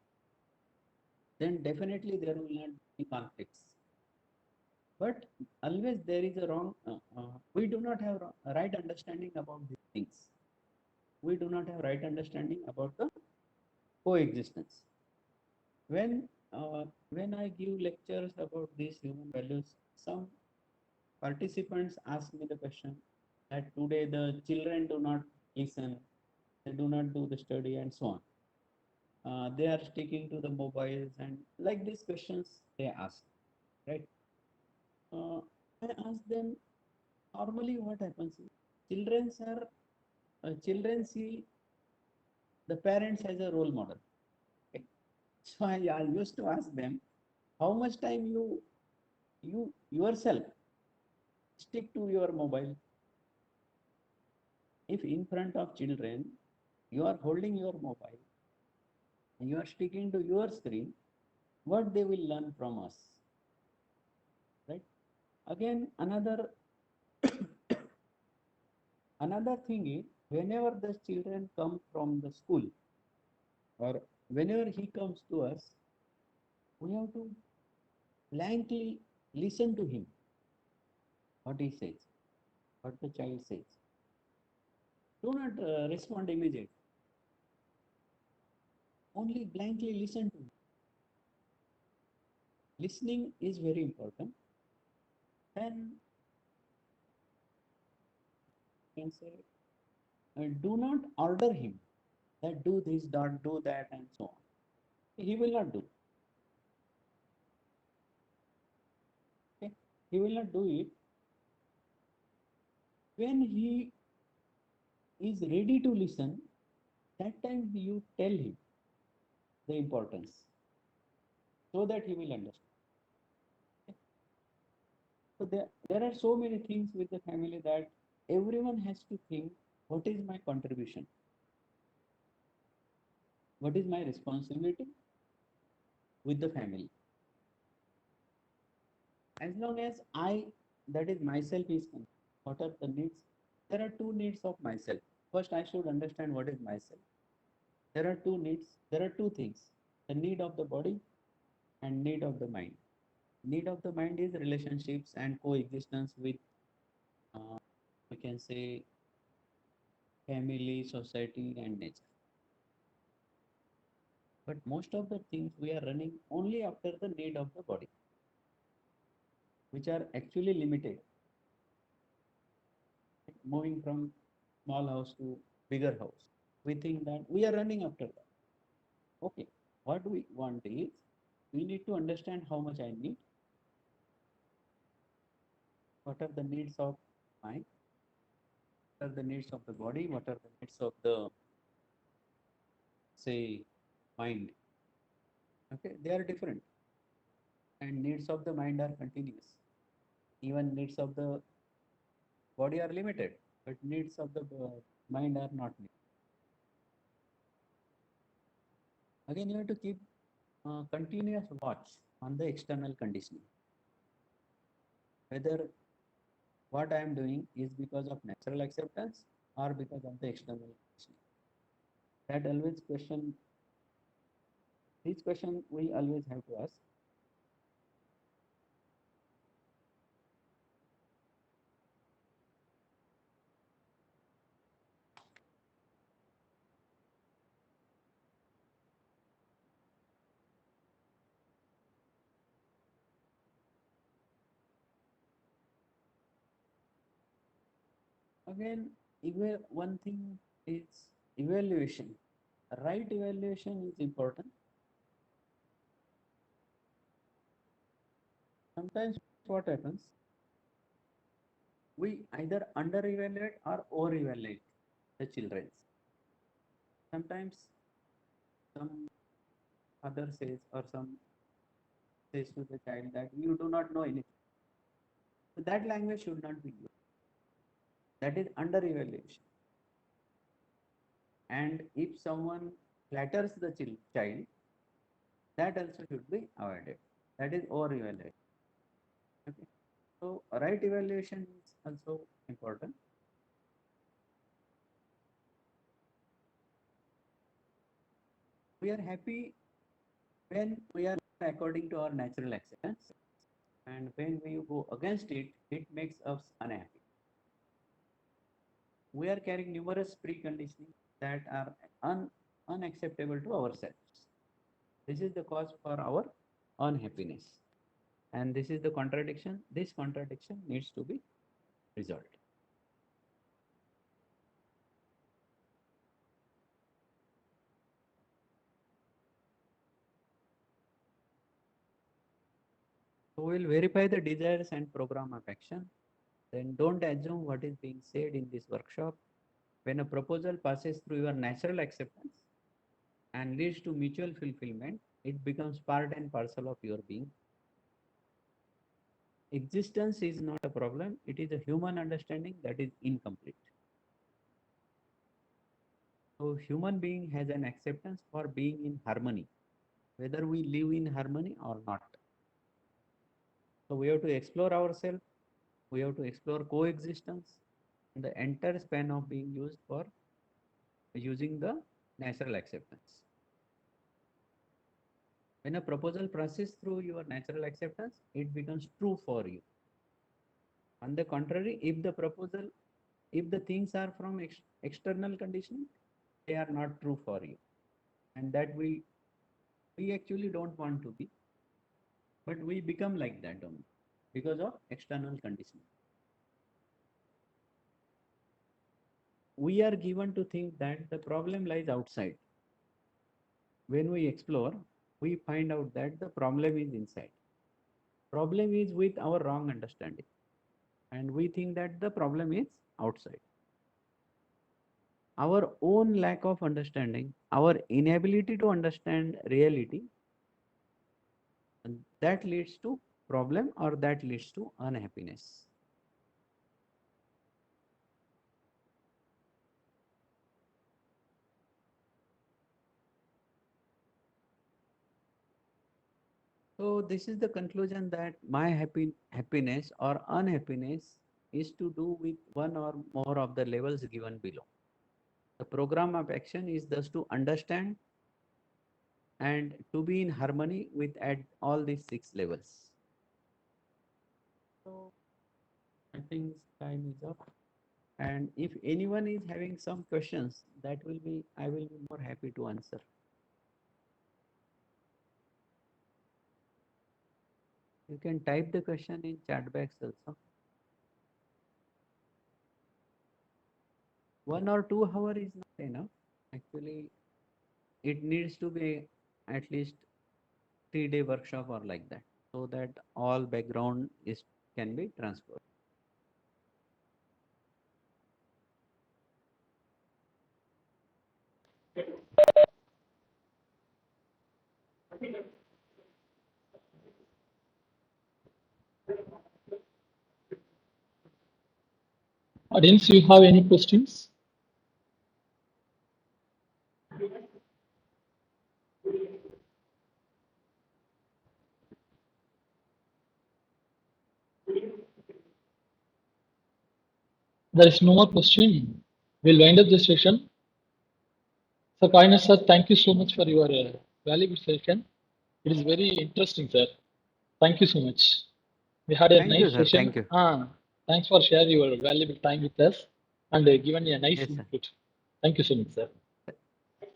then definitely there will not be conflicts. But always there is a wrong, we do not have right understanding about these things. We do not have right understanding about the coexistence. When I give lectures about these human values, some participants ask me the question that today the children do not listen, they do not do the study and so on. They are sticking to the mobiles and like these questions they ask, right? Uh, I ask them, normally what happens is children see the parents as a role model. Okay? So I used to ask them, how much time you yourself stick to your mobile? If in front of children you are holding your mobile and you are sticking to your screen, what they will learn from us, right? Again, another thing is, whenever the children come from the school or whenever he comes to us, we have to blankly listen to him, what he says, what the child says. Do not respond immediately. Only blankly listen to him. Listening is very important. Then you can say, do not order him that do this, don't do that, and so on. He will not do. Okay? He will not do it. When he is ready to listen, that time you tell him the importance so that he will understand. Okay? So there are so many things with the family that everyone has to think, what is my contribution? What is my responsibility with the family? As long as that is myself is concerned, what are the needs? There are two needs of myself. First, I should understand what is myself. There are two needs, there are two things, the need of the body and need of the mind. Need of the mind is relationships and coexistence with, we can say, family, society, and nature. But most of the things we are running only after the need of the body, which are actually limited. Moving from small house to bigger house, we think that we are running after that. Okay, what we want is we need to understand how much I need, what are the needs of mind, what are the needs of the body, what are the needs of the, say, mind. Okay, they are different, and needs of the mind are continuous. Even needs of the body are limited, but needs of the mind are not limited. Again, you have to keep continuous watch on the external conditioning, whether what I am doing is because of natural acceptance or because of the external conditioning. That always question, this question we always have to ask. Again, one thing is evaluation. Right evaluation is important. Sometimes what happens, we either under evaluate or over evaluate the children. Sometimes some other says or some says to the child that you do not know anything. So that language should not be used. That is under evaluation. And if someone flatters the child, that also should be avoided. That is over evaluation. Okay. So right evaluation is also important. We are happy when we are according to our natural acceptance, and when we go against it, it makes us unhappy. We are carrying numerous preconditioning that are unacceptable to ourselves. This is the cause for our unhappiness. And this is the contradiction. This contradiction needs to be resolved. So we'll verify the desires and program of action. Then don't assume what is being said in this workshop. When a proposal passes through your natural acceptance and leads to mutual fulfillment, it becomes part and parcel of your being. Existence is not a problem, it is a human understanding that is incomplete. So human being has an acceptance for being in harmony, whether we live in harmony or not. So we have to explore ourselves, we have to explore coexistence, the entire span of being used for using the natural acceptance. When a proposal passes through your natural acceptance, it becomes true for you. On the contrary, if the things are from external conditioning, they are not true for you. And that we actually don't want to be, but we become like that only because of external conditioning. We are given to think that the problem lies outside. When we explore, we find out that the problem is inside. Problem is with our wrong understanding, and we think that the problem is outside. Our own lack of understanding, our inability to understand reality, and that leads to problem or that leads to unhappiness. So this is the conclusion that my happiness or unhappiness is to do with one or more of the levels given below. The program of action is thus to understand and to be in harmony with at all these 6 levels. So I think time is up. And if anyone is having some questions, I will be more happy to answer. You can type the question in chat box also. 1 or 2 hours is not enough. Actually, it needs to be at least 3-day workshop or like that, so that all background can be transferred. Audience, you have any questions? There is no more question. We'll wind up this session. So, Kindness sir, thank you so much for your valuable session. It is very interesting, sir. Thank you so much. We had a Thank you, nice sir. session. Thank you. Thanks for sharing your valuable time with us and given a nice Yes, sir. input. Thank you so much, sir.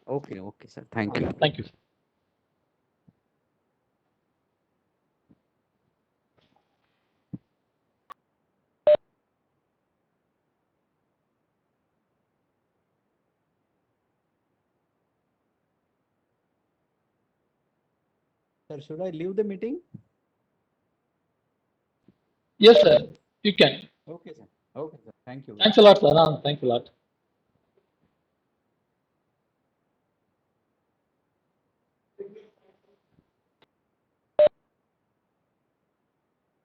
Okay, sir. Thank you. Thank you. Sir, should I leave the meeting? Yes, sir. You can. Okay, sir. Okay, sir. Thank you. Thanks a lot, sir. Thanks a lot.